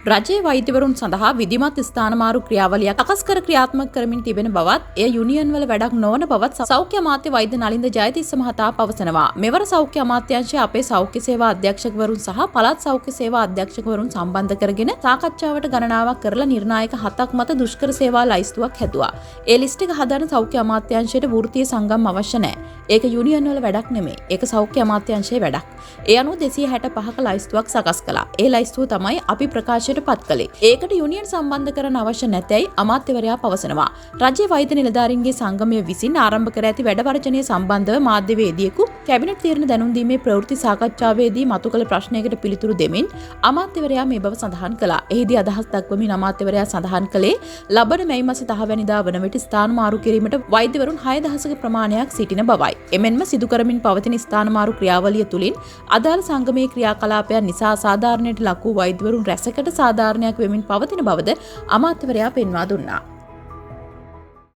රජයේ වෛද්‍යවරුන් සඳහා විධිමත් ස්ථානමාරු ක්‍රියාවලියක් සකස් කර ක්‍රියාත්මක කරමින් තිබෙන බවත් එය යුනියන් වල වැඩක් නොවන බවත් සෞඛ්‍ය අමාත්‍ය වෛද්‍ය නලින්ද ජයතිස්ස මහතා පවසනවා. මෙවර සෞඛ්‍ය අමාත්‍යාංශය අපේ සෞඛ්‍ය සේවා අධ්‍යක්ෂකවරුන් සහ පළාත් සෞඛ්‍ය සේවා අධ්‍යක්ෂකවරුන් සම්බන්ධ කරගෙන සාකච්ඡාවට ගණනාවක් කරලා නිර්ණායක 7ක් මත දුෂ්කර සේවා ලයිස්තුවක් හැදුවා. ඒ ලිස්ට් එක හදාන සෞඛ්‍ය අමාත්‍යාංශයට වෘත්තීය සංගම් අවශ්‍ය නැහැ. ඒක යුනියන් වල වැඩක් නෙමෙයි. ඒක සෞඛ්‍ය අමාත්‍යාංශයේ වැඩක්. ඒ අනුව 265ක ලයිස්තුවක් සකස් කළා. ඒ ලයිස්තුව තමයි අපි ප්‍රකාශයට පත් කළේ. ඒකට යුනියන් සම්බන්ධ කරන්න අවශ්‍ය නැතැයි අමාත්‍යවරයා පවසනවා. රජයේ වෛද්‍ය නිලධාරීන්ගේ සංගමය විසින් ආරම්භ කර ඇති වැඩවර්ජනය සම්බන්ධව මාධ්‍යවේදියෙකු කැබිනට් තීරණ දැනුම් දීමේ ප්‍රවෘත්ති සාකච්ඡාවේදී මතු කළ ප්‍රශ්නයකට පිළිතුරු දෙමින් අමාත්‍යවරයා මේ බව සඳහන් කළා. එහිදී අදහස් දක්වමින් අමාත්‍යවරයා සඳහන් කළේ ලබන මැයි මාස 10 වෙනිදා වන විට ස්ථානමාරු කිරීමට වෛද්‍යවරුන් 6000ක ප්‍රමාණයක් සිටින බවයි. එමෙන්ම සිදු කරමින් පවතින ස්ථානමාරු ක්‍රියාවලිය තුලින් අදාළ සංගමයේ ක්‍රියාකලාපයන් නිසා අසාධාරණයට ලක් වූ වෛද්‍යවරුන් රැසකට සාධාරණයක් වෙමින් පවතින බවද අමාත්‍යවරයා පෙන්වා දුන්නා.